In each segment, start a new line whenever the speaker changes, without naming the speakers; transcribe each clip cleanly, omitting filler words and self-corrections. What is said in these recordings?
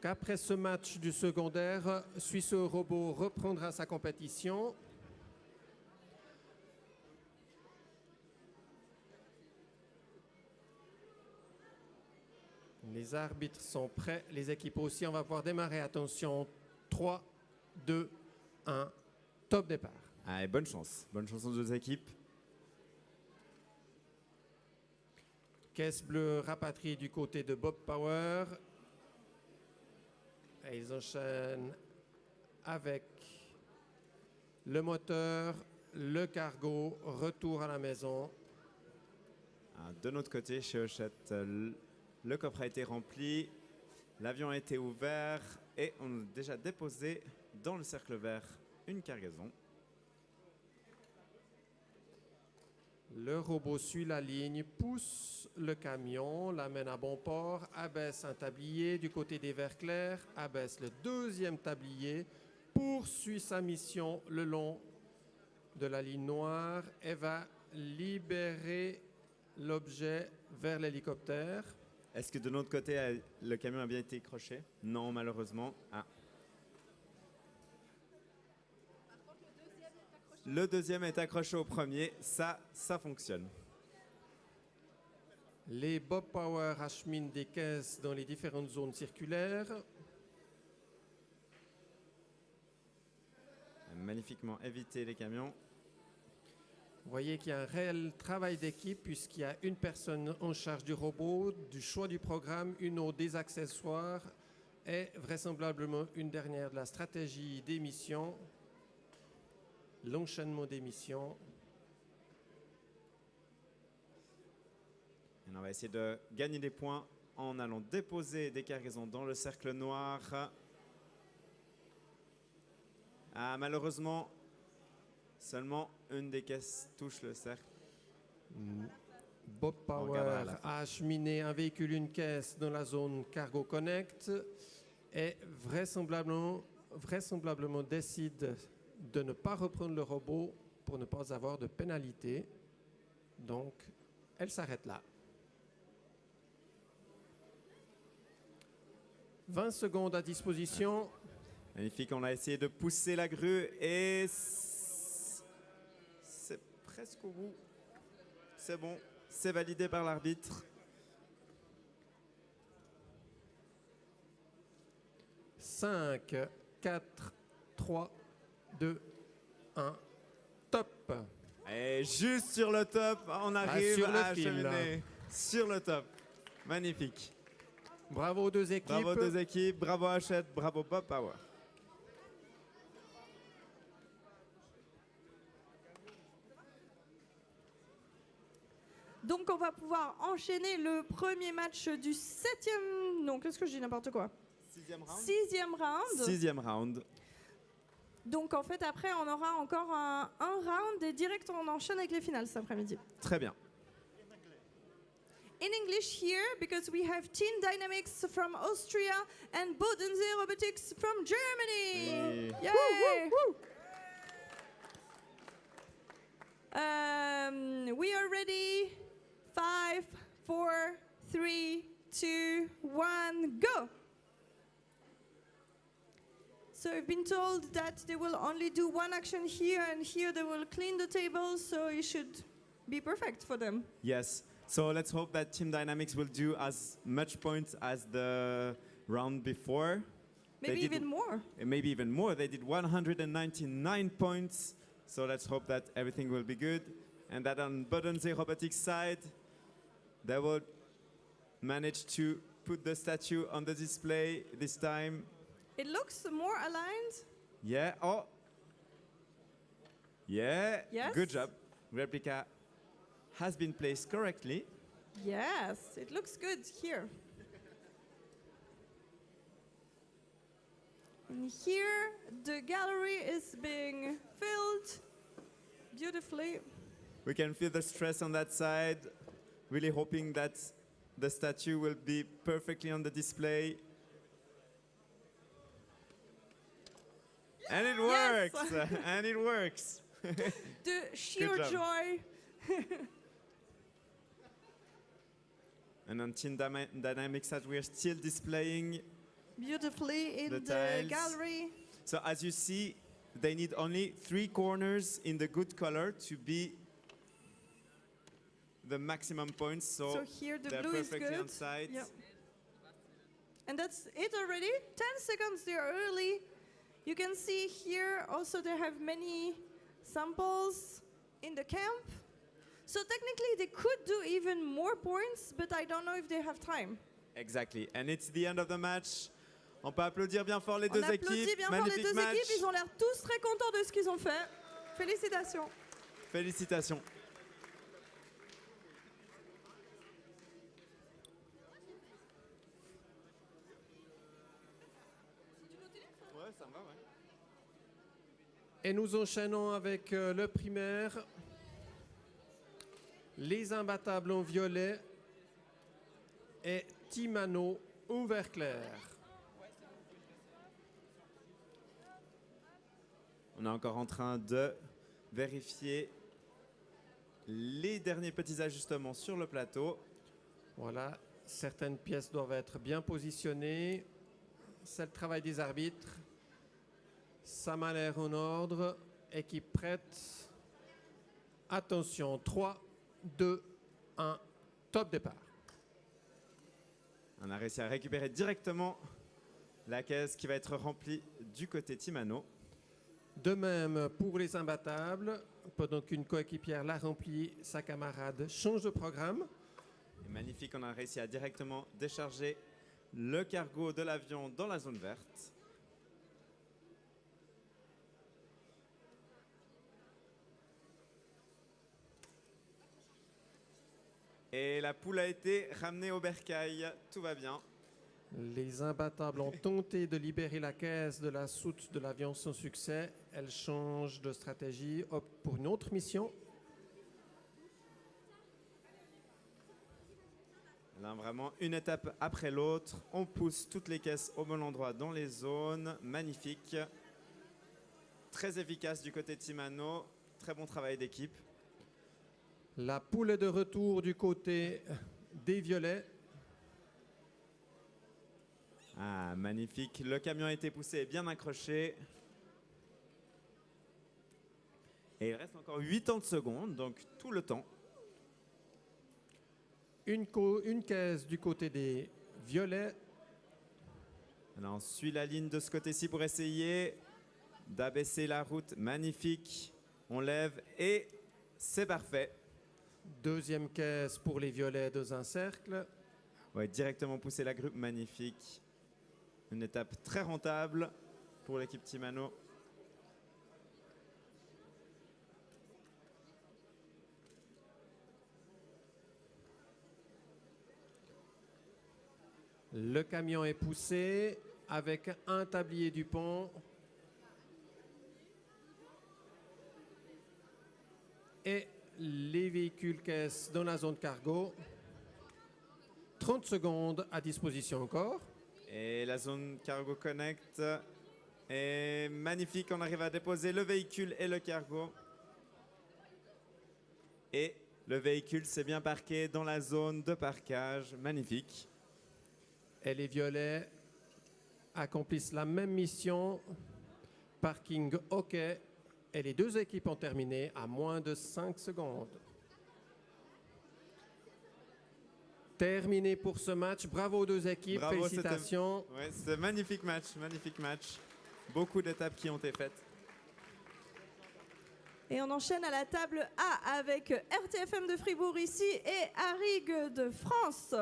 Après ce match du secondaire, Suisse Robot reprendra sa compétition. Les arbitres sont prêts, les équipes aussi. On va pouvoir démarrer. Attention, 3, 2, 1, top départ.
Allez, bonne chance aux deux équipes.
Caisse bleue rapatriée du côté de Bob Power. Et ils enchaînent avec le moteur, le cargo, retour à la maison.
De notre côté, chez Hochette, le coffre a été rempli, l'avion a été ouvert et on a déjà déposé dans le cercle vert une cargaison.
Le robot suit la ligne, pousse le camion, l'amène à bon port, abaisse un tablier du côté des verts clairs, abaisse le deuxième tablier, poursuit sa mission le long de la ligne noire et va libérer l'objet vers l'hélicoptère.
Est-ce que de notre côté, le camion a bien été accroché? Non, malheureusement. Ah. Le deuxième est accroché au premier, ça fonctionne.
Les Bob Power acheminent des caisses dans les différentes zones circulaires.
Magnifiquement évité les camions.
Vous voyez qu'il y a un réel travail d'équipe puisqu'il y a une personne en charge du robot, du choix du programme, une autre des accessoires et vraisemblablement une dernière de la stratégie d'émission, l'enchaînement d'émissions.
Et on va essayer de gagner des points en allant déposer des cargaisons dans le cercle noir. Ah, malheureusement, seulement une des caisses touche le cercle.
Bob Power a acheminé un véhicule, une caisse dans la zone Cargo Connect et vraisemblablement décide de ne pas reprendre le robot pour ne pas avoir de pénalité. Donc, elle s'arrête là. 20 secondes à disposition.
Magnifique, on a essayé de pousser la grue et c'est presque au bout. C'est bon, c'est validé par l'arbitre.
5, 4, 3, 2, 1, top.
Et juste sur le top, on arrive
sur le
à
fil,
acheminer sur le top. Magnifique.
Bravo aux deux équipes.
Bravo aux deux équipes, bravo Hachette, bravo Bob Power.
Donc on va pouvoir enchaîner le premier match du 7e... Non, qu'est-ce que je dis n'importe quoi?
6e round.
6e round.
6e round.
Donc en fait après on aura encore un round et direct on enchaîne avec les finales cet après-midi.
Très bien.
In English here because we have Team Dynamics from Austria and Bodensee Robotics from Germany.
Hey.
Yay! We are ready. 5, 4, 3, 2, 1, go! So I've been told that they will only do one action here and here they will clean the table, so it should be perfect for them.
Yes. So let's hope that Team Dynamics will do as much points as the round before.
Maybe even more.
Maybe even more. They did 199 points. So let's hope that everything will be good. And that on Bodensee Robotics side, they will manage to put the statue on the display this time.
It looks more aligned.
Yeah. Oh. Yeah.
Yes.
Good job. Replica has been placed correctly.
Yes, it looks good here. And here the gallery is being filled beautifully.
We can feel the stress on that side. Really hoping that the statue will be perfectly on the display. And it
Yes.
works! And it works!
The sheer
job.
joy.
And on Team Dynamics side, we are still displaying
beautifully in
The
the
tiles.
gallery.
So as you see, they need only 3 corners in the good color to be the maximum points.
So
So,
here the
they're
blue is
perfectly
good.
on site.
Yeah. And that's it already. 10 seconds there early. You can see here also they have many samples in the camp. So technically they could do even more points, but I don't know if they have time.
Exactly. And it's the end of the match. On peut applaudir bien fort les
On
deux
applaudit
équipes.
bien fort les
Magnifique
deux
match.
équipes. Ils ont l'air tous très contents de ce qu'ils ont fait. Félicitations.
Félicitations. Ouais, ça me va, ouais.
Et nous enchaînons avec le primaire. Les imbattables en violet et Timano en vert clair.
On est encore en train de vérifier les derniers petits ajustements sur le plateau.
Voilà, certaines pièces doivent être bien positionnées. C'est le travail des arbitres. Ça m'a l'air en ordre. Équipe prête. Attention, 3, 2, 1, top départ.
On a réussi à récupérer directement la caisse qui va être remplie du côté Timano.
De même pour les imbattables, pendant qu'une coéquipière l'a remplie, sa camarade change de programme.
Et magnifique, on a réussi à directement décharger le cargo de l'avion dans la zone verte. Et la poule a été ramenée au bercail, tout va bien.
Les imbattables ont tenté de libérer la caisse de la soute de l'avion sans succès. Elle change de stratégie, opte pour une autre mission.
Là, vraiment, une étape après l'autre. On pousse toutes les caisses au bon endroit dans les zones. Magnifique. Très efficace du côté Timano. Très bon travail d'équipe.
La poule est de retour du côté des violets.
Ah, magnifique. Le camion a été poussé et bien accroché. Et il reste encore 80 secondes, donc tout le temps.
Une caisse du côté des violets.
Alors, on suit la ligne de ce côté-ci pour essayer d'abaisser la route. Magnifique. On lève et c'est parfait.
Deuxième caisse pour les violets dans un cercle.
Ouais, directement pousser la grupe. Magnifique. Une étape très rentable pour l'équipe Timano.
Le camion est poussé avec un tablier du pont. Et les véhicules caisses dans la zone cargo. 30 secondes à disposition encore.
Et la zone Cargo Connect est magnifique. On arrive à déposer le véhicule et le cargo. Et le véhicule s'est bien parqué dans la zone de parquage. Magnifique.
Et les violets accomplissent la même mission. Parking OK. Et les deux équipes ont terminé à moins de 5 secondes. Terminé pour ce match. Bravo aux deux équipes.
Bravo,
félicitations.
Ouais, c'est un magnifique match, magnifique match. Beaucoup d'étapes qui ont été faites.
Et on enchaîne à la table A avec RTFM de Fribourg ici et Arig de France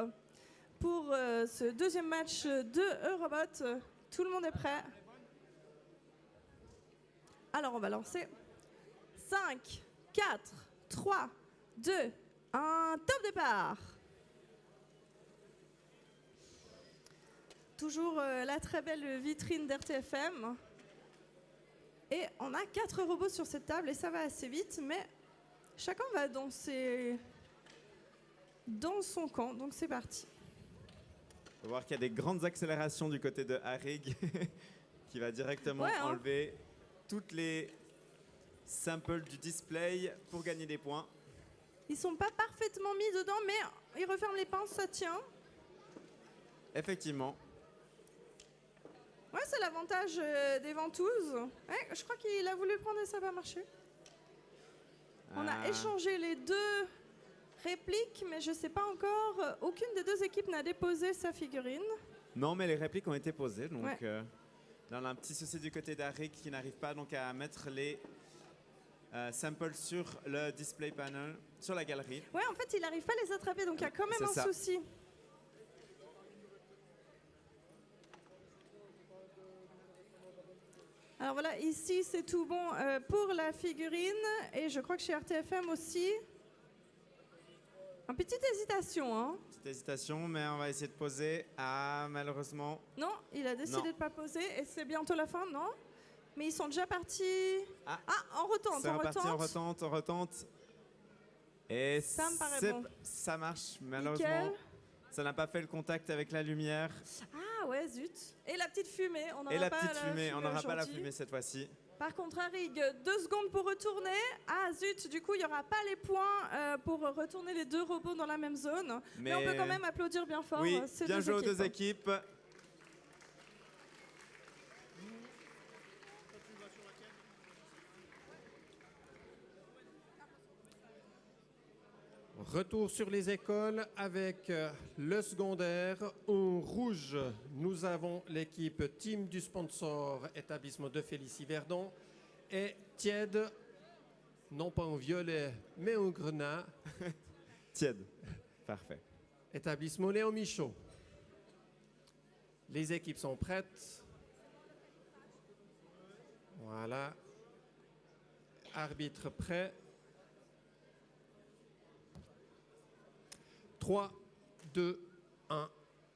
pour ce deuxième match de Eurobot. Tout le monde est prêt? Alors on va lancer. 5, 4, 3, 2, 1, top départ. Toujours la très belle vitrine d'RTFM. Et on a 4 robots sur cette table et ça va assez vite, mais chacun va danser dans son camp, donc c'est parti.
On peut voir qu'il y a des grandes accélérations du côté de Harig qui va directement enlever toutes les samples du display pour gagner des points.
Ils sont pas parfaitement mis dedans, mais ils referment les pinces, ça tient.
Effectivement.
l'avantage des ventouses. Ouais, je crois qu'il a voulu prendre et ça va marcher. On a échangé les deux répliques, mais je ne sais pas encore. Aucune des deux équipes n'a déposé sa figurine.
Non, mais les répliques ont été posées. Donc,
Ouais.
là, on a un petit souci du côté d'Arik qui n'arrive pas donc, à mettre les samples sur le display panel, sur la galerie.
Ouais, en fait, il n'arrive pas à les attraper, donc il y a quand même
C'est
un
ça.
souci. Alors voilà, ici c'est tout bon pour la figurine et je crois que chez RTFM aussi. Une petite hésitation, hein.
Petite hésitation, mais on va essayer de poser. Ah, malheureusement.
Non, il a décidé
Non.
de ne pas poser et c'est bientôt la fin, non? Mais ils sont déjà partis.
Ah.
On retente,
C'est
on
reparti,
retente.
on retente. Et
Ça me paraît
c'est-
bon.
ça marche, malheureusement.
Nickel.
Ça n'a pas fait le contact avec la lumière.
Ah ouais, zut. Et la petite fumée, on n'aura
Et la
pas
petite fumée, on n'aura pas la
aujourd'hui.
fumée cette fois-ci.
Par contre, Arig, 2 secondes pour retourner. Ah zut, du coup, il n'y aura pas les points pour retourner les deux robots dans la même zone. Mais on peut quand même applaudir bien fort
Oui,
ces
bien
deux
joué aux
équipes.
deux équipes.
Retour sur les écoles avec le secondaire. En rouge, nous avons l'équipe team du sponsor établissement de Félicie-Verdon et Tiède, non pas en violet, mais en grenat,
Tiède. Parfait.
établissement Léon Michaud. Les équipes sont prêtes. Voilà. Arbitre prêt. 3, 2, 1,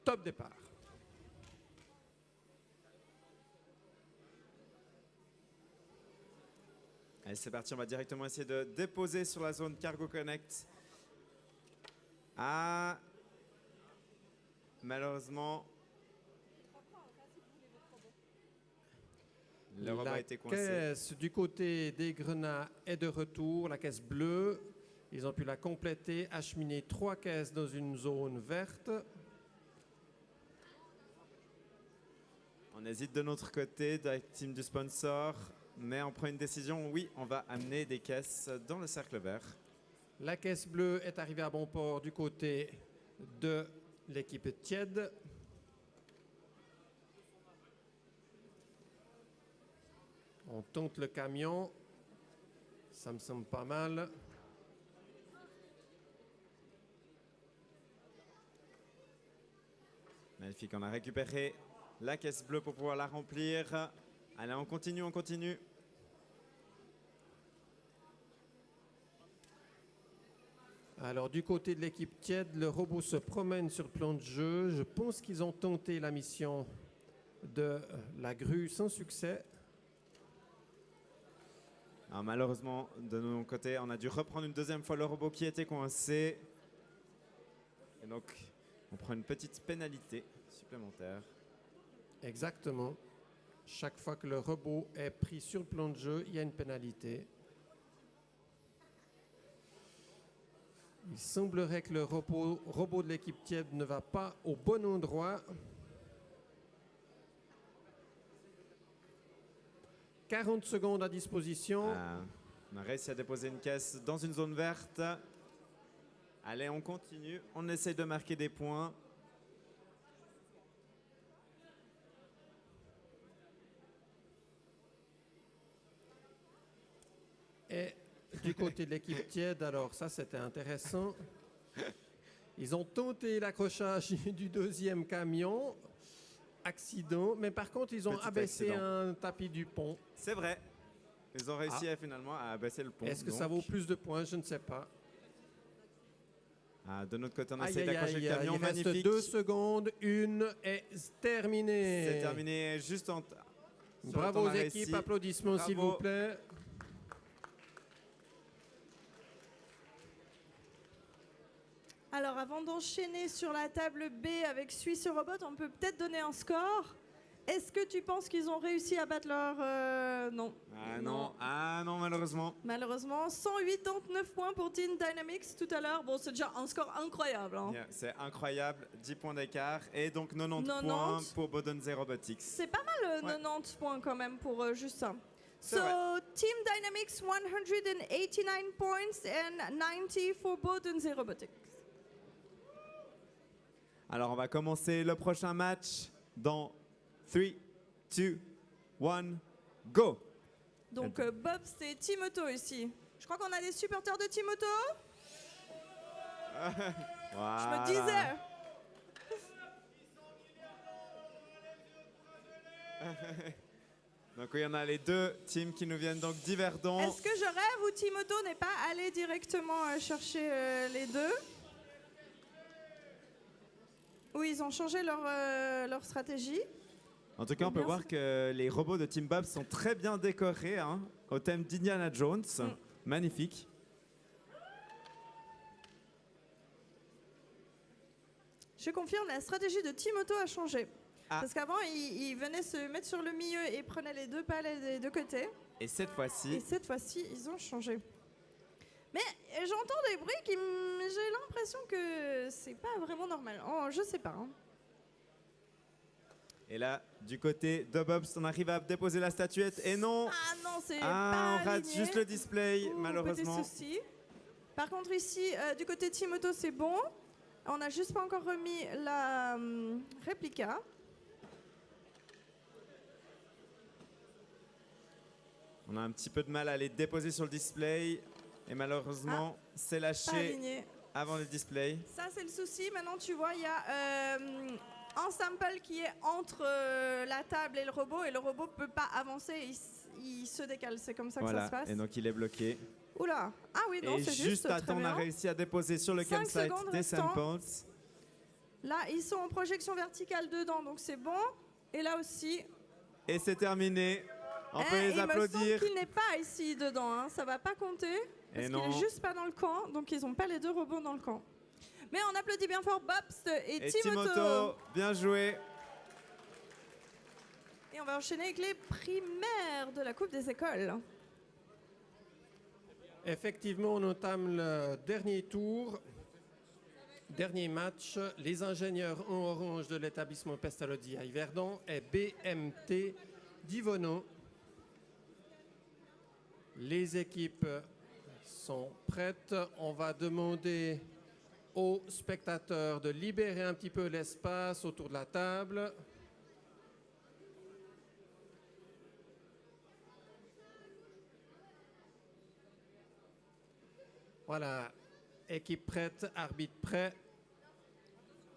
top départ.
Allez, c'est parti, on va directement essayer de déposer sur la zone Cargo Connect. Ah, malheureusement, le robot a été coincé.
La caisse du côté des grenats est de retour, la caisse bleue. Ils ont pu la compléter, acheminer 3 caisses dans une zone verte.
On hésite de notre côté, de la team du sponsor, mais on prend une décision. Oui, on va amener des caisses dans le cercle vert.
La caisse bleue est arrivée à bon port du côté de l'équipe Tiède. On tente le camion. Ça me semble pas mal.
Magnifique, on a récupéré la caisse bleue pour pouvoir la remplir. Allez, on continue, on continue.
Alors du côté de l'équipe Tiède, le robot se promène sur le plan de jeu. Je pense qu'ils ont tenté la mission de la grue sans succès.
Alors, malheureusement, de notre côté, on a dû reprendre une deuxième fois le robot qui était coincé. Et donc, on prend une petite pénalité supplémentaire.
Exactement. Chaque fois que le robot est pris sur le plan de jeu, il y a une pénalité. Il semblerait que le robot de l'équipe Tiède ne va pas au bon endroit. 40 secondes à disposition.
Ah, on a réussi à déposer une caisse dans une zone verte. Allez, on continue. On essaie de marquer des points.
Et du côté de l'équipe Tiède, alors ça c'était intéressant. Ils ont tenté l'accrochage du deuxième camion. Accident, mais par contre ils ont
Petit
abaissé
accident.
un tapis du pont.
C'est vrai. Ils ont réussi finalement à abaisser le pont.
Est-ce que ça
donc.
vaut plus de points? Je ne sais pas.
Ah, de notre côté, on
Aïe,
essaie
aïe,
d'accrocher
aïe,
le camion.
il reste
Magnifique.
2 secondes, une est terminée.
C'est terminé juste en. sur le temps,
Bravo
on
aux
a réussi.
équipes, applaudissements s'il
Bravo.
vous plaît.
Alors, avant d'enchaîner sur la table B avec Suisse Robot, on peut peut-être donner un score. Est-ce que tu penses qu'ils ont réussi à battre leur... Non.
Ah non, malheureusement.
Malheureusement, 189 points pour Team Dynamics tout à l'heure. Bon, c'est déjà un score incroyable. Hein.
Yeah, c'est incroyable, 10 points d'écart et donc 90
90.
points pour Bodensee Robotics.
C'est pas mal,
Ouais.
90 points quand même pour juste ça.
C'est
So,
vrai.
Team Dynamics 189 points and 90 for Bodensee Robotics.
Alors on va commencer le prochain match dans 3, 2, 1, go!
Donc, Bob, c'est Timoto ici. Je crois qu'on a des supporters de Timoto. Je
Voilà.
me disais.
Donc oui, on a les deux teams qui nous viennent donc d'Yverdon.
Est-ce que je rêve ou Timoto n'est pas allé directement chercher les deux? Oui, ils ont changé leur stratégie.
En tout cas, on peut voir que les robots de Team Bob sont très bien décorés, hein, au thème d'Indiana Jones. Magnifique.
Je confirme, la stratégie de Timoto a changé.
Ah.
Parce qu'avant, il venait se mettre sur le milieu et prenait les deux palets des deux côtés.
Et cette
Et
fois-ci,
cette fois-ci, ils ont changé. Mais j'entends des bruits qui j'ai l'impression que c'est pas vraiment normal. Oh, je sais pas. Hein.
et là, du côté de Bob, on arrive à déposer la statuette et non.
Ah non, c'est
Ah,
pas
on rate
aligné.
juste le display,
Ouh,
malheureusement.
petit souci. Par contre, ici, du côté Timoto, c'est bon. On n'a juste pas encore remis la réplica.
On a un petit peu de mal à les déposer sur le display. Et malheureusement, c'est
Pas
lâché
aligné.
avant le display.
Ça, c'est le souci. Maintenant, tu vois, il y a un sample qui est entre la table et le robot le robot ne peut pas avancer. Il se décale. C'est comme ça que ça
Voilà,
se passe.
et donc il est bloqué.
Oula. Ah oui, non,
Et
c'est
juste à
très
temps, on a
bien.
réussi à déposer sur le
5
campsite
secondes
des
restant.
samples.
Là, ils sont en projection verticale dedans, donc c'est bon. Et là aussi.
Et c'est terminé. On peut les
Il me
applaudir.
semble qu'il n'est pas ici dedans. Hein. Ça va pas compter. Parce qu'il
non.
est juste pas dans le camp. Donc ils n'ont pas les deux robots dans le camp. Mais on applaudit bien fort Bobst et
Et
Timoto.
Timoto, bien joué.
Et on va enchaîner avec les primaires de la Coupe des écoles.
Effectivement, on entame le dernier tour. Dernier match, les ingénieurs en orange de l'établissement Pestalozzi à Yverdon et BMT d'Yvono. Les équipes sont prêtes. On va demander aux spectateurs de libérer un petit peu l'espace autour de la table. Voilà, équipe prête, arbitre prêt,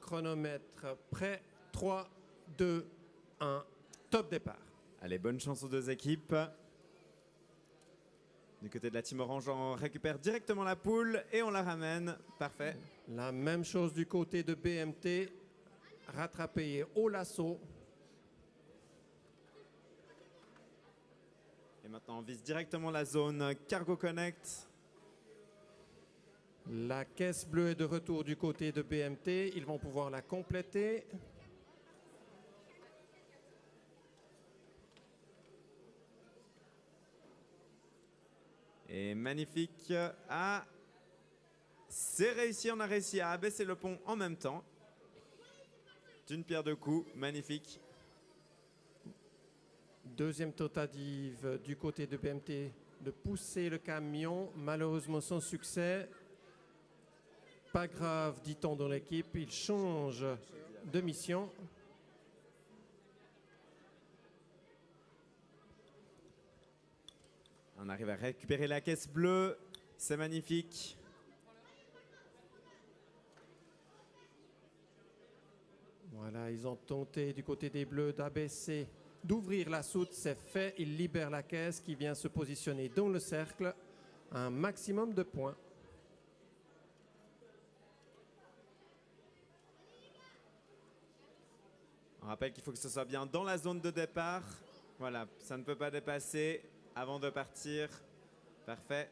chronomètre prêt, 3, 2, 1, top départ.
Allez, bonne chance aux deux équipes. Du côté de la team orange, on récupère directement la poule et on la ramène. Parfait.
La même chose du côté de BMT, rattrapé au lasso.
Et maintenant, on vise directement la zone Cargo Connect.
La caisse bleue est de retour du côté de BMT. Ils vont pouvoir la compléter.
Et magnifique. Ah, c'est réussi. On a réussi à abaisser le pont en même temps. D'une pierre deux coups. Magnifique.
Deuxième tentative du côté de BMT de pousser le camion. Malheureusement sans succès. Pas grave, dit-on dans l'équipe. Il change de mission.
On arrive à récupérer la caisse bleue. C'est magnifique.
Voilà, ils ont tenté du côté des Bleus d'abaisser, d'ouvrir la soute. C'est fait. Ils libèrent la caisse qui vient se positionner dans le cercle. Un maximum de points.
On rappelle qu'il faut que ce soit bien dans la zone de départ. Voilà, ça ne peut pas dépasser avant de partir. Parfait.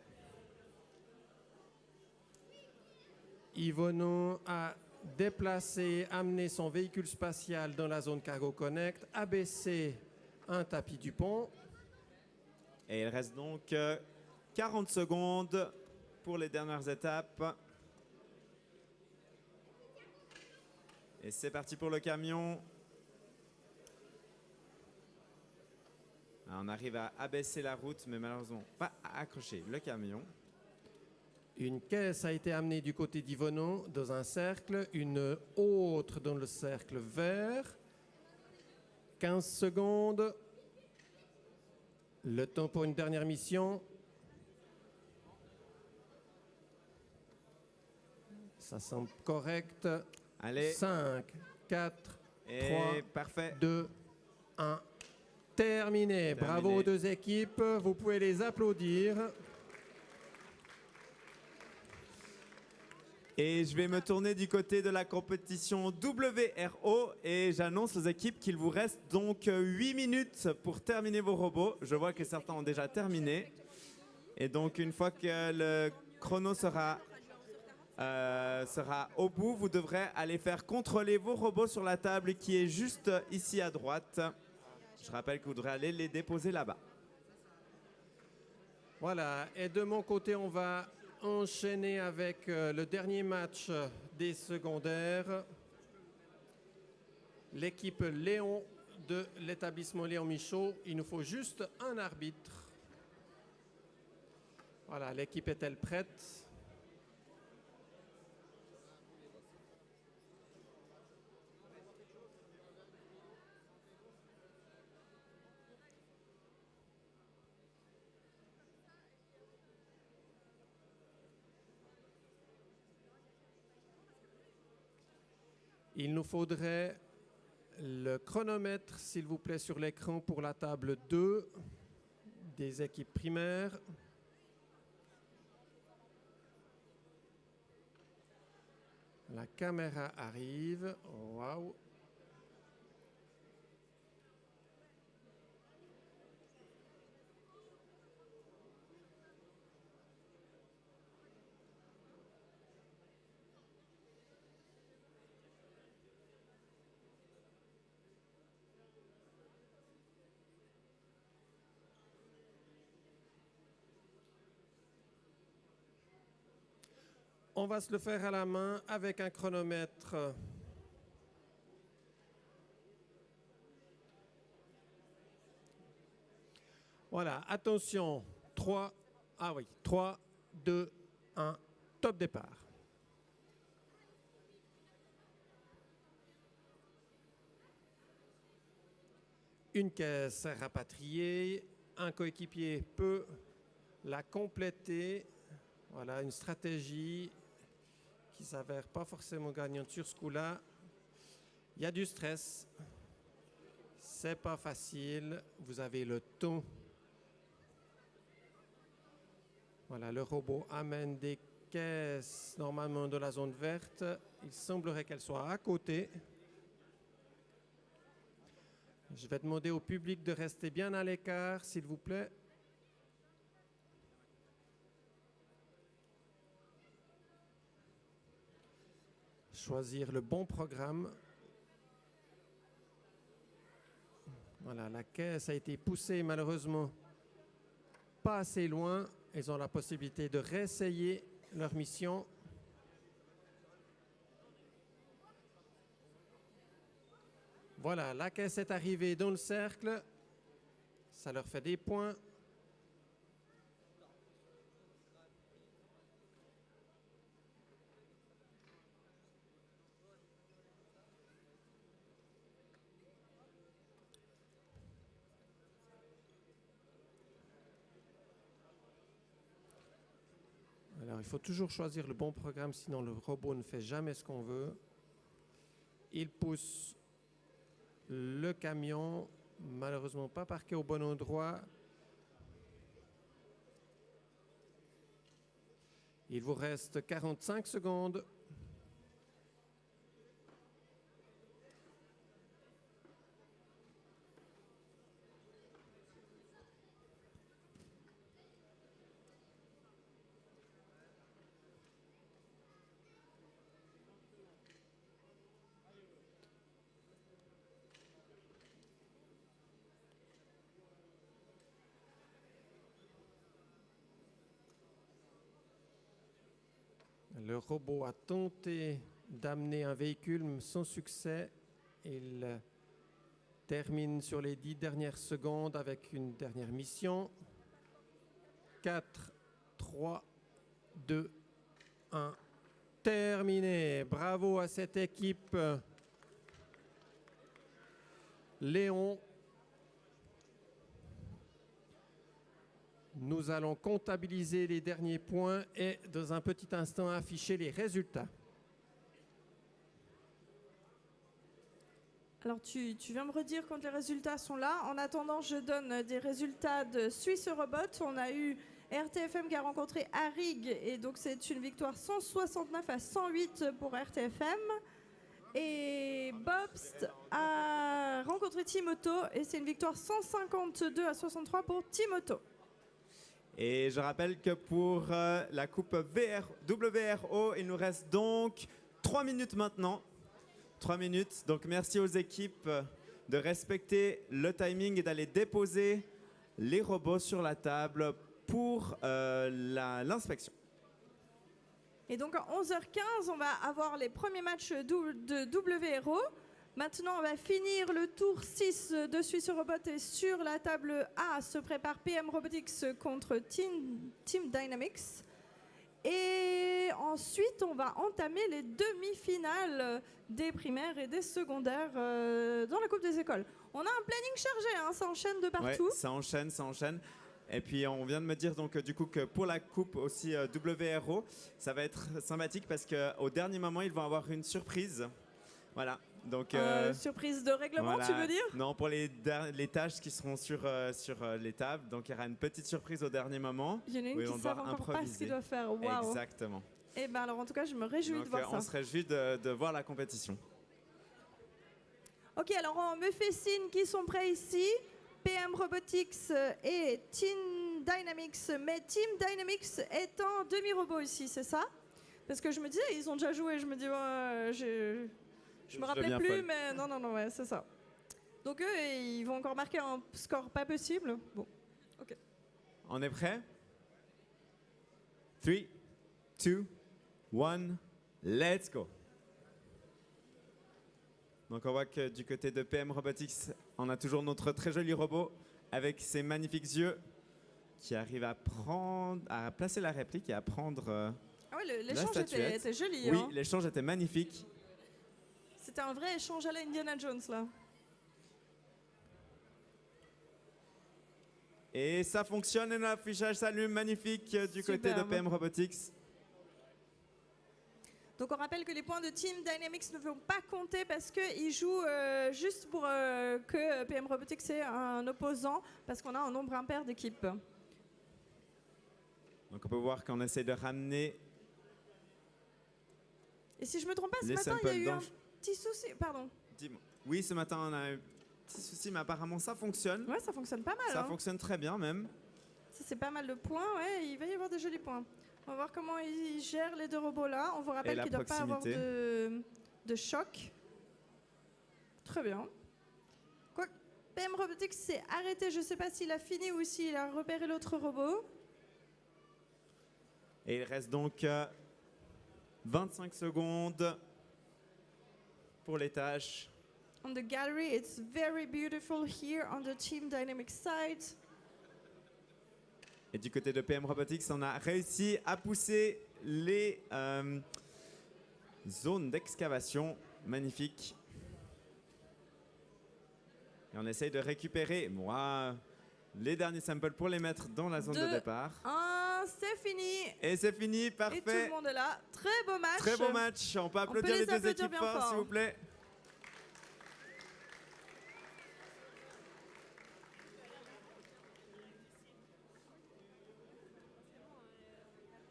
Yvono a déplacer, amener son véhicule spatial dans la zone Cargo Connect, abaisser un tapis du pont.
Et il reste donc 40 secondes pour les dernières étapes. Et c'est parti pour le camion. Alors, on arrive à abaisser la route, mais malheureusement pas à accrocher le camion.
Une caisse a été amenée du côté d'Yvono dans un cercle, une autre dans le cercle vert. 15 secondes. Le temps pour une dernière mission. Ça semble correct.
Allez.
5, 4,
Et
3,
parfait.
2, 1. Terminé. Bravo aux deux équipes. Vous pouvez les applaudir.
Et je vais me tourner du côté de la compétition WRO et j'annonce aux équipes qu'il vous reste donc 8 minutes pour terminer vos robots. Je vois que certains ont déjà terminé. Et donc une fois que le chrono sera au bout, vous devrez aller faire contrôler vos robots sur la table qui est juste ici à droite. Je rappelle que vous devrez aller les déposer là-bas.
Voilà. Et de mon côté, on va enchaîner avec le dernier match des secondaires. L'équipe Léon de l'établissement Léon Michaud. Il nous faut juste un arbitre. Voilà, l'équipe est-elle prête? Il nous faudrait le chronomètre, s'il vous plaît, sur l'écran pour la table 2 des équipes primaires. La caméra arrive. Waouh! On va se le faire à la main avec un chronomètre. Voilà, attention. 3, 2, 1, top départ. Une caisse rapatriée, un coéquipier peut la compléter. Voilà, une stratégie qui s'avère pas forcément gagnante sur ce coup-là. Il y a du stress. C'est pas facile. Vous avez le temps. Voilà, le robot amène des caisses normalement de la zone verte. Il semblerait qu'elle soit à côté. Je vais demander au public de rester bien à l'écart, s'il vous plaît. Choisir le bon programme. Voilà, la caisse a été poussée malheureusement pas assez loin. Ils ont la possibilité de réessayer leur mission. Voilà, la caisse est arrivée dans le cercle. Ça leur fait des points. Alors, il faut toujours choisir le bon programme, sinon le robot ne fait jamais ce qu'on veut. Il pousse le camion, malheureusement pas parqué au bon endroit. Il vous reste 45 secondes. Le robot a tenté d'amener un véhicule sans succès. Il termine sur les 10 dernières secondes avec une dernière mission. 4, 3, 2, 1. Terminé. Bravo à cette équipe. Léon, nous allons comptabiliser les derniers points et dans un petit instant afficher les résultats.
Alors tu viens me redire quand les résultats sont là. En attendant, je donne des résultats de Suisse Robot. On a eu RTFM qui a rencontré Arig et donc c'est une victoire 169 à 108 pour RTFM. Et Bobst a rencontré Timoto et c'est une victoire 152 à 63 pour Timoto.
Et je rappelle que pour la coupe WRO, il nous reste donc 3 minutes maintenant. 3 minutes. Donc merci aux équipes de respecter le timing et d'aller déposer les robots sur la table pour l'inspection.
Et donc à 11h15, on va avoir les premiers matchs de WRO. Maintenant, on va finir le tour 6 de Suisse Robot et sur la table A se prépare PM Robotics contre Team Dynamics. Et ensuite, on va entamer les demi-finales des primaires et des secondaires dans la Coupe des écoles. On a un planning chargé, hein, ça enchaîne de partout.
Ouais, ça enchaîne, ça enchaîne. Et puis on vient de me dire donc du coup que pour la coupe aussi WRO, ça va être sympathique parce qu'au dernier moment, ils vont avoir une surprise. Voilà. Donc,
surprise de règlement,
voilà.
Tu veux dire?
Non, pour les tâches qui seront sur les tables. Donc il y aura une petite surprise au dernier moment.
Il y en a une qui ne savent encore pas ce qu'ils doivent faire. Wow.
Exactement.
Et ben alors en tout cas, je me réjouis
donc,
de voir ça.
On se réjouit de voir la compétition.
Ok, alors on me fait signe qu'ils sont prêts ici. PM Robotics et Team Dynamics. Mais Team Dynamics est en demi-robot ici, c'est ça? Parce que je me disais, ils ont déjà joué. Je me dis, je me rappelais plus, folle. Mais non, ouais, c'est ça. Donc eux, ils vont encore marquer un score pas possible. Bon, ok.
On est prêt? 3, 2, 1, let's go! Donc on voit que du côté de PM Robotics, on a toujours notre très joli robot avec ses magnifiques yeux qui arrive à placer la réplique et à prendre
ah ouais, l'échange était joli.
Oui,
hein.
L'échange était magnifique.
C'était un vrai échange à la Indiana Jones là.
Et ça fonctionne et l'affichage s'allume magnifique du
Superbe.
côté de PM Robotics.
Donc on rappelle que les points de Team Dynamics ne vont pas compter parce qu'ils jouent juste pour que PM Robotics ait un opposant parce qu'on a un nombre impair d'équipes.
Donc on peut voir qu'on essaie de ramener.
Et si je me trompe pas, ce matin il y a eu un petit souci. Pardon.
Dis-moi. Oui, ce matin on a eu un petit souci, mais apparemment ça fonctionne.
Ouais, ça fonctionne pas mal.
Ça fonctionne très bien même.
Ça c'est pas mal de points, ouais, il va y avoir des jolis points. On va voir comment ils gèrent les deux robots là. On vous rappelle qu'il ne doit pas avoir de choc. Très bien. Quoi, PM Robotics s'est arrêté. Je ne sais pas s'il a fini ou s'il a repéré l'autre robot.
Et il reste donc 25 secondes pour les tâches.
On the gallery, it's very beautiful here on the Team Dynamics side.
Et du côté de PM Robotics, on a réussi à pousser les zones d'excavation. Magnifique. Et on essaye de récupérer les derniers samples pour les mettre dans la zone de départ.
C'est fini.
Et c'est fini, parfait.
Et tout le monde est là. Très beau match.
Très beau match. On peut applaudir les deux équipes fort, s'il vous plaît.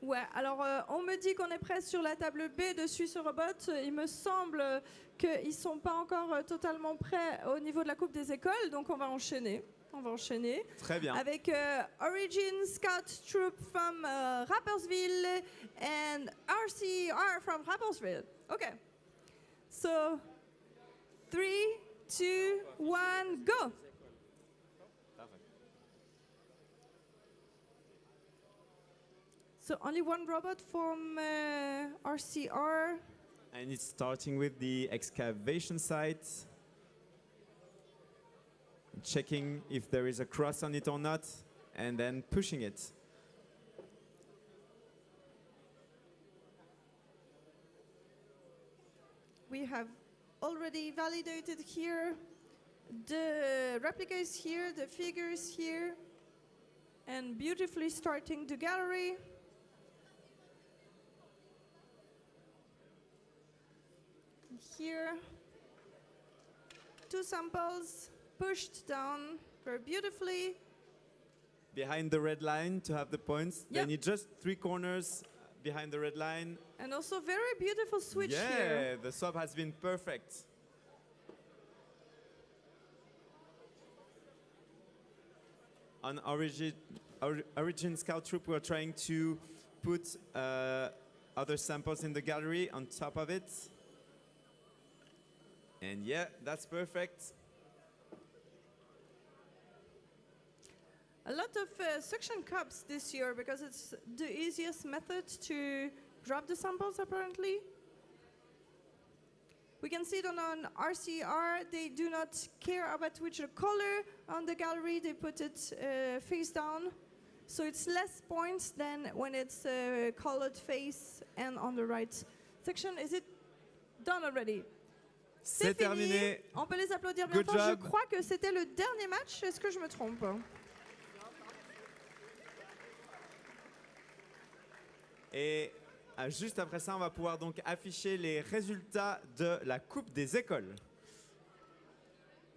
Ouais, alors on me dit qu'on est prêt sur la table B de Suisse Robot. Il me semble qu'ils ne sont pas encore totalement prêts au niveau de la Coupe des écoles, donc on va enchaîner.
Très bien.
Avec Origin Scout Troop from Rapperswil and RCR from Rapperswil. Okay. So, 3, 2, 1, go! So So only one robot from RCR.
And it's starting with the excavation site. Checking if there is a cross on it or not, and then pushing it.
We have already validated here. The replica is here, the figure is here, and beautifully starting the gallery. Here, 2 samples pushed down very beautifully.
Behind the red line to have the points.
Yep.
They need just 3 corners behind the red line.
And also very beautiful switch
Yeah,
here.
the swap has been perfect. On Origin Scout Troop, we're trying to put other samples in the gallery on top of it. And yeah, that's perfect.
A lot of suction cups this year because it's the easiest method to grab the samples apparently. We can see that on RCR, they do not care about which color on the gallery, they put it face down. So it's less points than when it's colored face and on the right section. Is it done already?
C'est
fini.
terminé.
On peut les applaudir bien
Good
fort. Je
job.
crois que c'était le dernier match. Est-ce que je me trompe?
Et juste après ça, on va pouvoir donc afficher les résultats de la Coupe des écoles.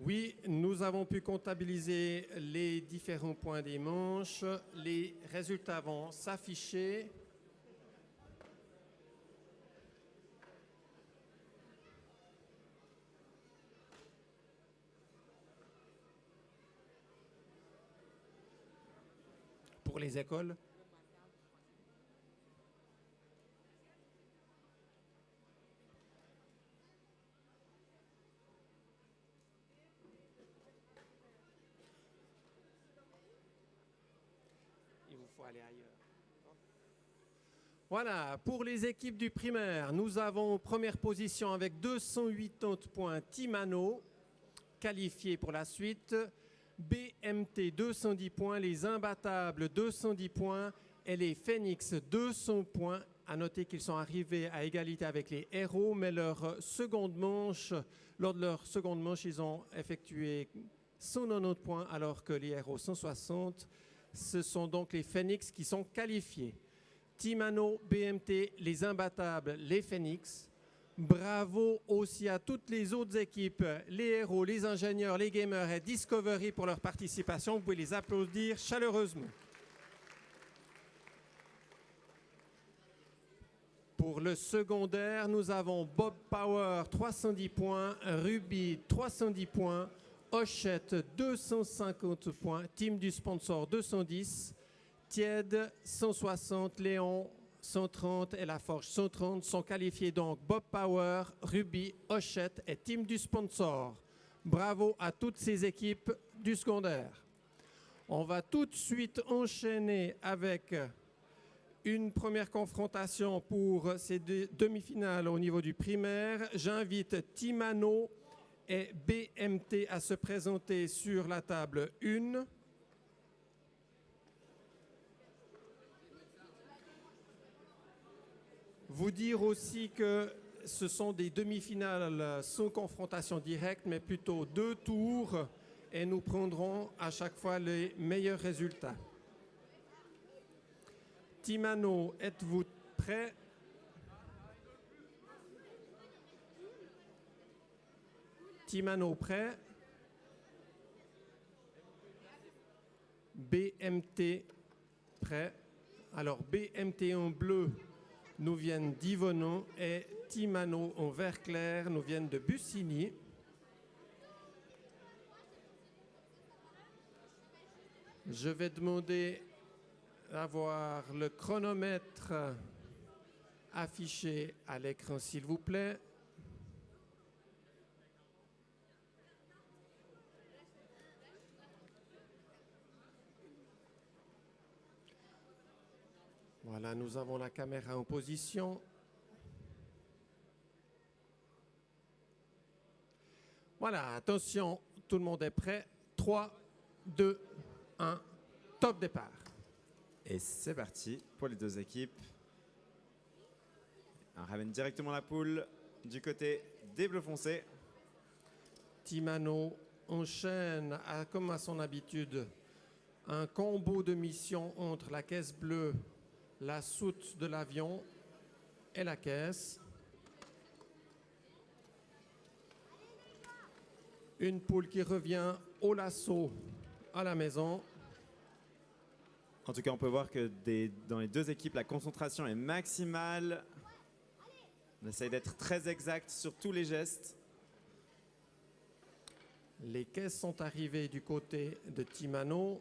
Oui, nous avons pu comptabiliser les différents points des manches. Les résultats vont s'afficher. Pour les écoles. Il vous faut aller ailleurs. Voilà, pour les équipes du primaire, nous avons première position avec 280 points Timano, qualifié pour la suite. BMT 210 points, les imbattables 210 points et les Phoenix 200 points. À noter qu'ils sont arrivés à égalité avec les héros, mais lors de leur seconde manche, ils ont effectué 190 points alors que les héros 160. Ce sont donc les Phoenix qui sont qualifiés. Timano, BMT, les imbattables, les Phoenix. Bravo aussi à toutes les autres équipes, les héros, les ingénieurs, les gamers et Discovery pour leur participation. Vous pouvez les applaudir chaleureusement. Pour le secondaire, nous avons Bob Power 310 points, Ruby 310 points, Hochette 250 points, Team du Sponsor 210, Tied 160, Léon 130 et La Forge 130 sont qualifiés donc Bob Power, Ruby, Hochette et Team du Sponsor. Bravo à toutes ces équipes du secondaire. On va tout de suite enchaîner avec une première confrontation pour ces demi-finales au niveau du primaire. J'invite Timano et BMT à se présenter sur la table 1. Vous dire aussi que ce sont des demi-finales sans confrontation directe, mais plutôt 2 tours, et nous prendrons à chaque fois les meilleurs résultats. Timano, êtes-vous prêt? Timano prêt? BMT prêt? Alors BMT en bleu nous viennent d'Yvonon et Timano en vert clair nous viennent de Bussigny. Je vais demander d'avoir le chronomètre affiché à l'écran, s'il vous plaît. Voilà, nous avons la caméra en position. Voilà, attention, tout le monde est prêt. 3, 2, 1, top départ.
Et c'est parti pour les deux équipes. On ramène directement la poule du côté des bleus foncés.
Timano enchaîne, comme à son habitude, un combo de missions entre la caisse bleue, la soute de l'avion et la caisse. Une poule qui revient au lasso à la maison.
En tout cas, on peut voir que dans les deux équipes, la concentration est maximale. On essaye d'être très exact sur tous les gestes.
Les caisses sont arrivées du côté de Timano.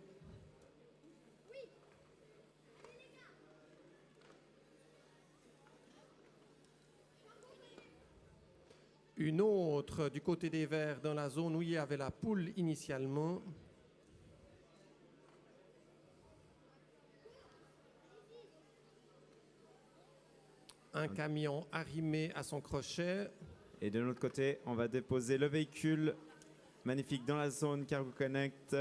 Une autre du côté des Verts dans la zone où il y avait la poule initialement. Un camion arrimé à son crochet.
Et de l'autre côté, on va déposer le véhicule magnifique dans la zone Cargo Connect.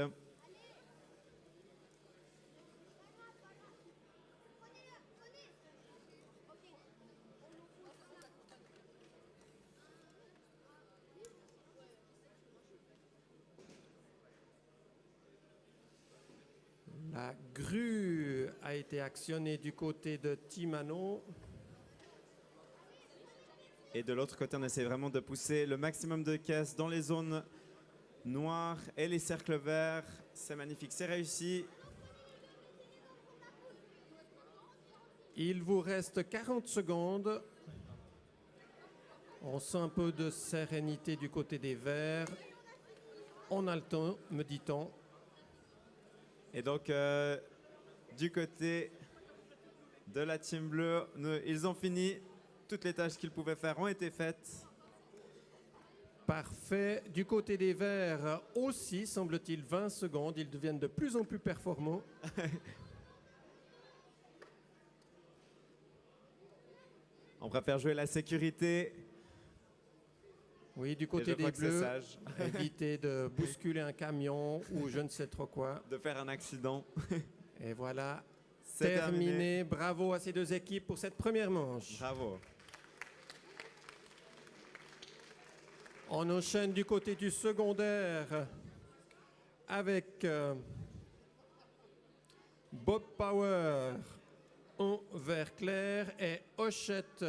La grue a été actionnée du côté de Timano.
Et de l'autre côté, on essaie vraiment de pousser le maximum de caisses dans les zones noires et les cercles verts. C'est magnifique, c'est réussi.
Il vous reste 40 secondes. On sent un peu de sérénité du côté des Verts. On a le temps, me dit-on.
Et donc, du côté de la team bleue, ils ont fini. Toutes les tâches qu'ils pouvaient faire ont été faites.
Parfait. Du côté des Verts aussi, semble-t-il, 20 secondes. Ils deviennent de plus en plus performants.
On préfère jouer la sécurité.
Oui, du
Et
côté
je crois
des
que c'est
Bleus,
sage
éviter de bousculer un camion ou je ne sais trop quoi.
de faire un accident.
Et voilà,
C'est terminé.
Bravo à ces deux équipes pour cette première manche.
Bravo.
On enchaîne du côté du secondaire avec Bob Power en vert clair et Hochette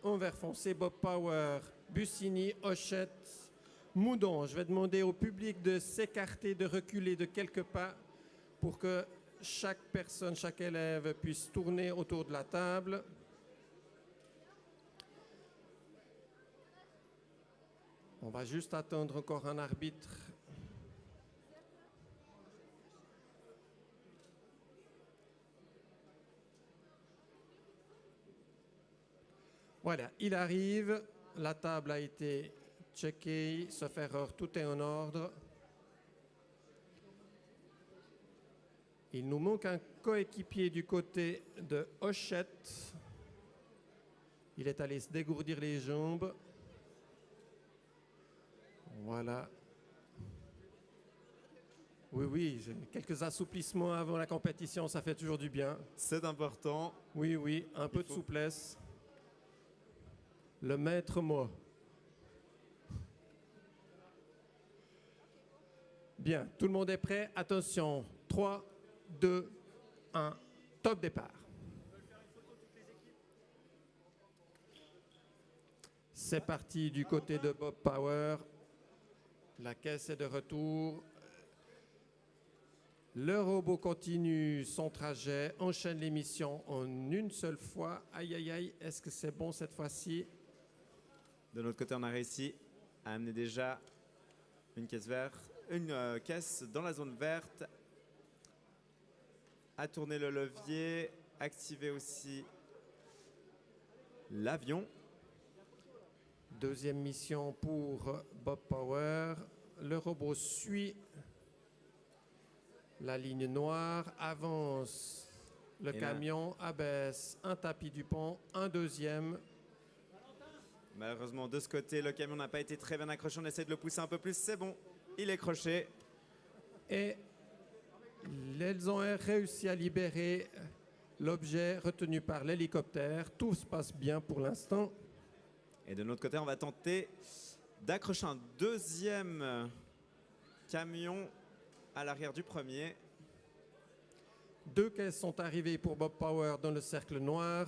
en vert foncé. Bob Power, Bussini, Hochette, Moudon. Je vais demander au public de s'écarter, de reculer de quelques pas pour que chaque personne, chaque élève puisse tourner autour de la table. On va juste attendre encore un arbitre. Voilà, il arrive. La table a été checkée, sauf erreur, tout est en ordre. Il nous manque un coéquipier du côté de Hochette. Il est allé se dégourdir les jambes. Voilà. Oui, quelques assouplissements avant la compétition, ça fait toujours du bien.
C'est important.
Oui, un peu de souplesse. Le maître mot. Bien, tout le monde est prêt. Attention, 3, 2, 1, top départ. C'est parti du côté de Bob Power. La caisse est de retour. Le robot continue son trajet, enchaîne les missions en une seule fois. Aïe, aïe, aïe, est-ce que c'est bon cette fois-ci?
De l'autre côté, on a réussi à amener déjà une caisse verte, une caisse dans la zone verte, à tourner le levier, activer aussi l'avion.
Deuxième mission pour Bob Power. Le robot suit la ligne noire, avance Le
Et là-
camion abaisse un tapis du pont, un deuxième.
Malheureusement, de ce côté, le camion n'a pas été très bien accroché. On essaie de le pousser un peu plus. C'est bon, il est croché.
Et ils ont réussi à libérer l'objet retenu par l'hélicoptère. Tout se passe bien pour l'instant.
Et de notre côté, on va tenter d'accrocher un deuxième camion à l'arrière du premier.
2 caisses sont arrivées pour Bob Power dans le cercle noir.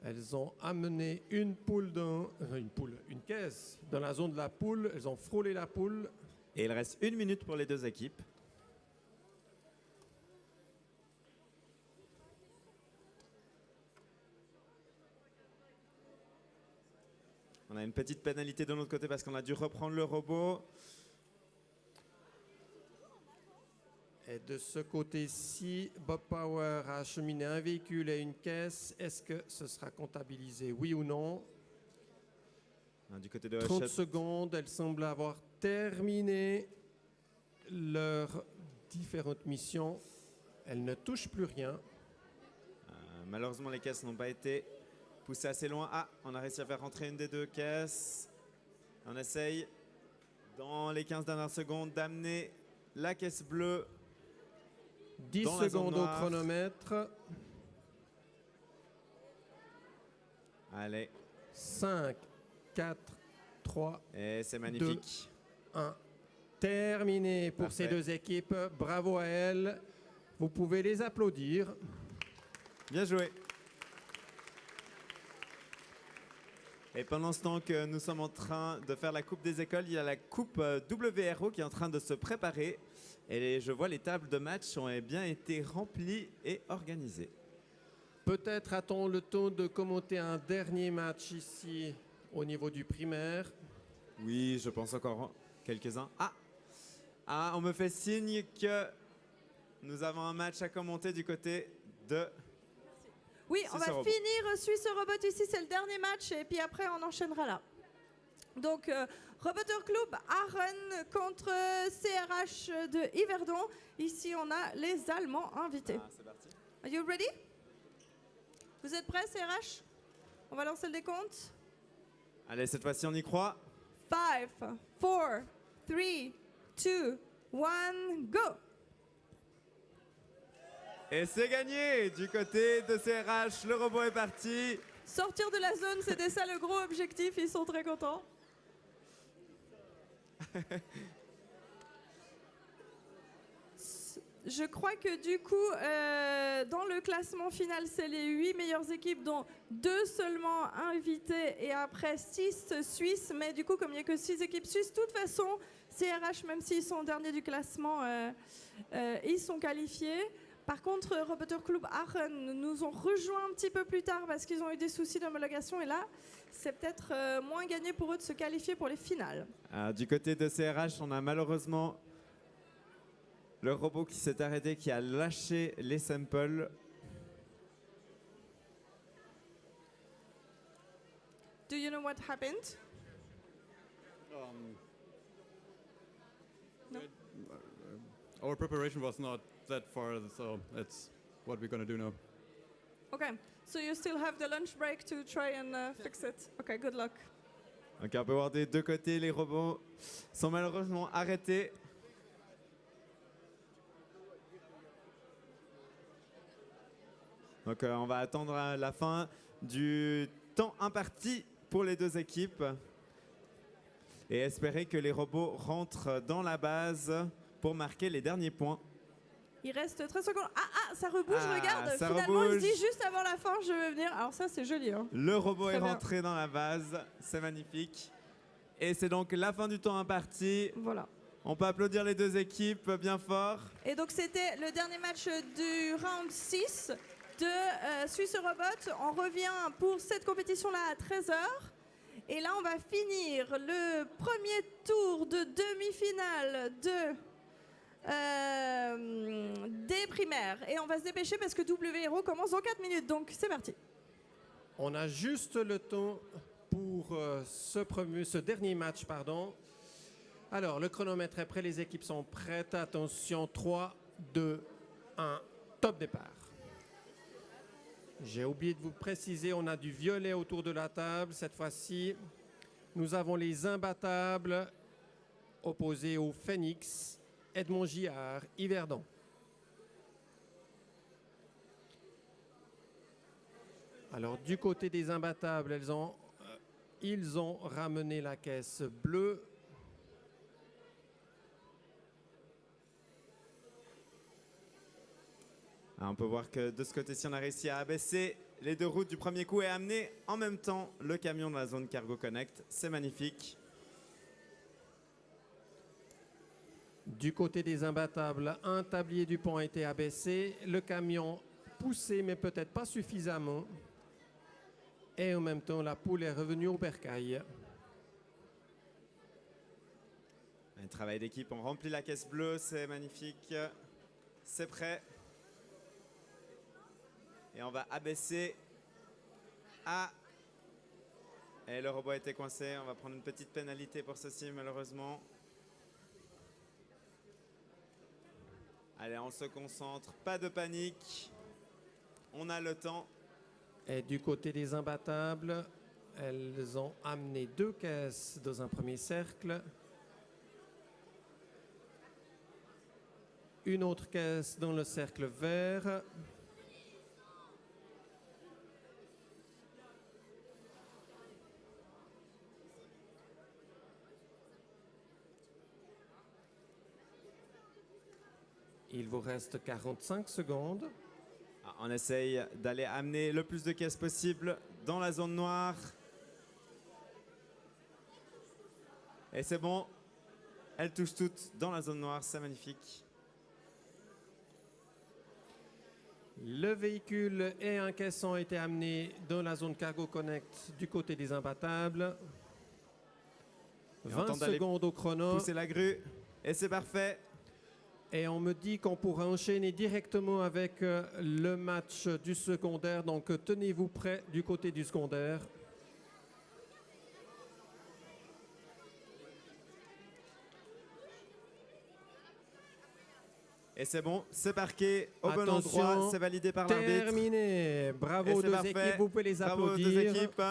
Elles ont amené une caisse dans la zone de la poule. Elles ont frôlé la poule.
Et il reste 1 minute pour les deux équipes. On a une petite pénalité de notre côté parce qu'on a dû reprendre le robot.
Et de ce côté-ci, Bob Power a acheminé un véhicule et une caisse. Est-ce que ce sera comptabilisé, oui ou non?
Du côté de
30
Hachette,
secondes, elles semblent avoir terminé leurs différentes missions. Elles ne touchent plus rien.
malheureusement, les caisses n'ont pas été poussées assez loin. Ah, on a réussi à faire rentrer une des deux caisses. On essaye, dans les 15 dernières secondes, d'amener la caisse bleue
10
dans la zone
secondes au
noire.
chronomètre.
Allez,
5, 4, 3,
et c'est magnifique.
1. Terminé pour ces
Parfait.
deux équipes. Bravo à elles. Vous pouvez les applaudir.
Bien joué. Et pendant ce temps que nous sommes en train de faire la Coupe des écoles, il y a la Coupe WRO qui est en train de se préparer. Et je vois les tables de match ont bien été remplies et organisées.
Peut-être a-t-on le temps de commenter un dernier match ici au niveau du primaire.
Oui, je pense encore quelques-uns. Ah, on me fait signe que nous avons un match à commenter du côté de...
Oui, on
Suisse
va
Robot.
finir Suisse Robot ici, c'est le dernier match et puis après on enchaînera là. Donc Roboter Club Aachen contre CRH de Yverdon. Ici on a les Allemands invités.
c'est parti.
Are you ready? Vous êtes prêts CRH? On va lancer le décompte.
Allez, cette fois-ci on y croit.
5, 4, 3, 2, 1, go!
Et c'est gagné du côté de CRH. Le robot est parti.
Sortir de la zone, c'était ça le gros objectif, ils sont très contents. Je crois que du coup, dans le classement final, c'est les 8 meilleures équipes, dont 2 seulement invitées et après 6 Suisses. Mais du coup, comme il n'y a que 6 équipes suisses, de toute façon, CRH, même s'ils sont derniers du classement, ils sont qualifiés. Par contre, Roboter Club Aachen nous ont rejoints un petit peu plus tard parce qu'ils ont eu des soucis d'homologation. Et là, c'est peut-être moins gagné pour eux de se qualifier pour les finales.
Du côté de CRH, on a malheureusement le robot qui s'est arrêté, qui a lâché les samples.
Do you know what happened? No?
Our preparation was not that far, so that's what we're going to do now.
Okay, so you still have the lunch break to try and fix it. Okay, good luck.
Donc on peut voir des deux côtés, les robots sont malheureusement arrêtés. Donc on va attendre la fin du temps imparti pour les deux équipes et espérer que les robots rentrent dans la base pour marquer les derniers points.
Il reste 13 secondes. Ah, ça rebouge,
Ah,
regarde.
ça
Finalement, il se
rebouge.
dit juste avant la fin, je vais venir. Alors ça, c'est joli. Hein.
Le robot
Très
est
bien.
rentré dans la base, c'est magnifique. Et c'est donc la fin du temps imparti.
Voilà.
On peut applaudir les deux équipes bien fort.
Et donc, c'était le dernier match du round 6 de Suisse Robot. On revient pour cette compétition-là à 13h. Et là, on va finir le premier tour de demi-finale des primaires. Et on va se dépêcher parce que WRO commence dans 4 minutes. Donc, c'est parti.
On a juste le temps pour ce dernier match, pardon. Alors, le chronomètre est prêt, les équipes sont prêtes. Attention, 3, 2, 1, top départ. J'ai oublié de vous préciser, on a du violet autour de la table. Cette fois-ci, nous avons les imbattables opposés au Phoenix, Edmond Giard, Yverdon. Alors, du côté des imbattables, ils ont ramené la caisse bleue.
On peut voir que de ce côté-ci, on a réussi à abaisser les deux routes du premier coup et amener en même temps le camion de la zone Cargo Connect. C'est magnifique.
Du côté des imbattables, un tablier du pont a été abaissé, le camion poussé mais peut-être pas suffisamment. Et en même temps, la poule est revenue au bercail.
Un travail d'équipe, on remplit la caisse bleue, c'est magnifique. C'est prêt. Et on va abaisser à... Et le robot a été coincé, on va prendre une petite pénalité pour ceci malheureusement. Allez, on se concentre, pas de panique. On a le temps.
Et du côté des imbattables, elles ont amené 2 caisses dans un premier cercle. Une autre caisse dans le cercle vert. Il vous reste 45 secondes.
On essaye d'aller amener le plus de caisses possible dans la zone noire. Et c'est bon, elles touchent toutes dans la zone noire, c'est magnifique.
Le véhicule et un caisson ont été amenés dans la zone Cargo Connect du côté des imbattables.
Et on
20
tente d'aller
secondes au chrono.
Pousser la grue et c'est parfait.
Et on me dit qu'on pourra enchaîner directement avec le match du secondaire. Donc tenez-vous prêts du côté du secondaire.
Et c'est bon, c'est parqué au bon
Attention,
endroit, c'est validé par l'arbitre.
Terminé. Bravo
Et
aux
c'est
deux
parfait.
équipes, vous pouvez les
Bravo aux
applaudir.
deux équipes.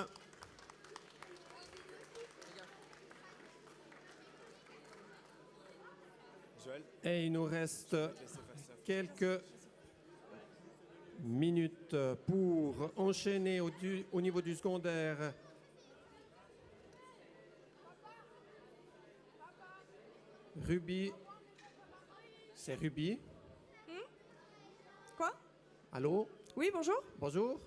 Joël.
Et il nous reste quelques minutes pour enchaîner au niveau du secondaire. Ruby. C'est Ruby.
Quoi?
Allô?
Oui, bonjour.
Bonjour.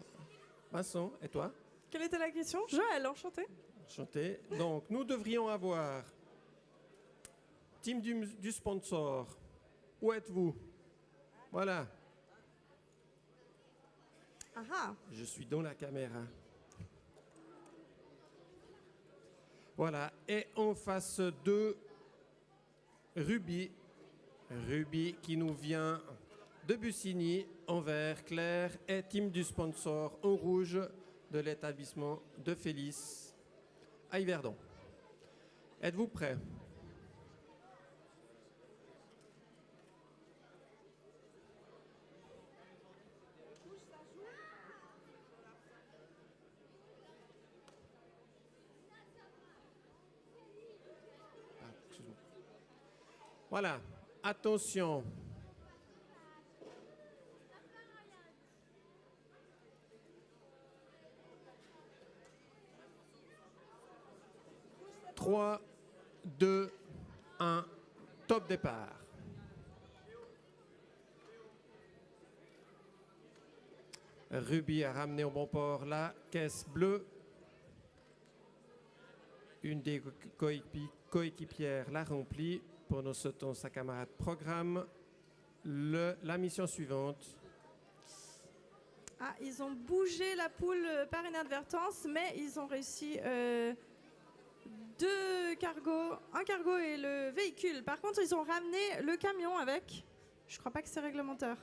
Vincent, et toi?
Quelle était la question? Joël, enchanté.
Enchanté. Donc, nous devrions avoir team du sponsor. Où êtes-vous? Voilà.
Ah ah.
Je suis dans la caméra. Voilà. Et en face de Ruby. Ruby qui nous vient de Bussigny en vert clair et team du sponsor en rouge de l'établissement de Félix à Yverdon. Êtes-vous prêts? Voilà, attention. Trois, 2, 1, top départ. Ruby a ramené au bon port la caisse bleue. Une des coéquipières l'a remplie. Pour nous souhaitons sa camarade programme. La mission suivante.
Ah, ils ont bougé la poule par inadvertance, mais ils ont réussi deux cargos, un cargo et le véhicule. Par contre, ils ont ramené le camion avec. Je crois pas que c'est réglementaire.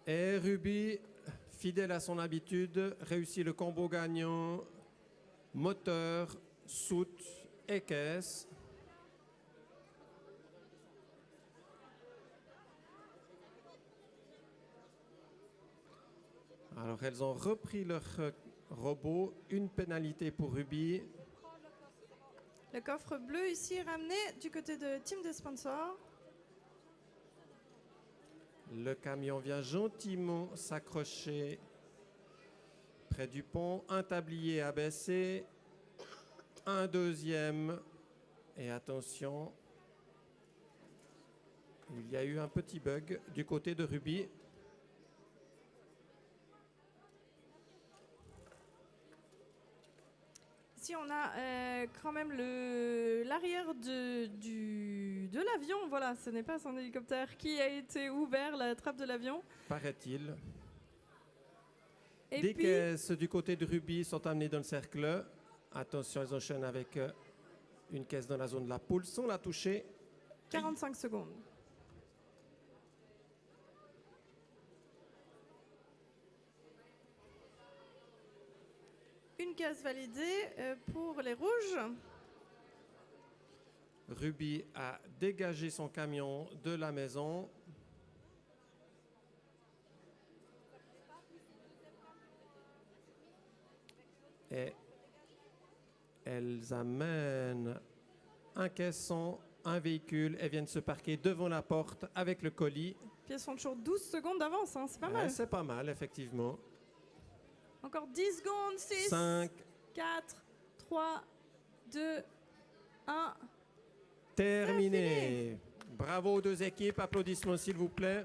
Et Ruby, fidèle à son habitude, réussit le combo gagnant moteur soute et caisse. Alors, elles ont repris leur robot. Une pénalité pour Ruby.
Le coffre bleu ici est ramené du côté de team des sponsors.
Le camion vient gentiment s'accrocher près du pont. Un tablier abaissé. Un deuxième. Et attention, il y a eu un petit bug du côté de Ruby.
Ici, on a quand même l'arrière de l'avion. Voilà, ce n'est pas son hélicoptère qui a été ouvert, la trappe de l'avion.
Paraît-il.
Et
Des
puis,
caisses du côté de Ruby sont amenées dans le cercle. Attention, ils enchaînent avec une caisse dans la zone de la poule sans la toucher.
45 secondes. Une case validée pour les rouges.
Ruby a dégagé son camion de la maison. Et elles amènent un caisson, un véhicule et viennent se parquer devant la porte avec le colis.
Puis elles sont toujours 12 secondes d'avance, hein, c'est pas mal.
C'est pas mal, effectivement.
Encore 10 secondes, 6,
5,
4, 3, 2, 1.
terminé. Bravo aux deux équipes, applaudissements s'il vous plaît.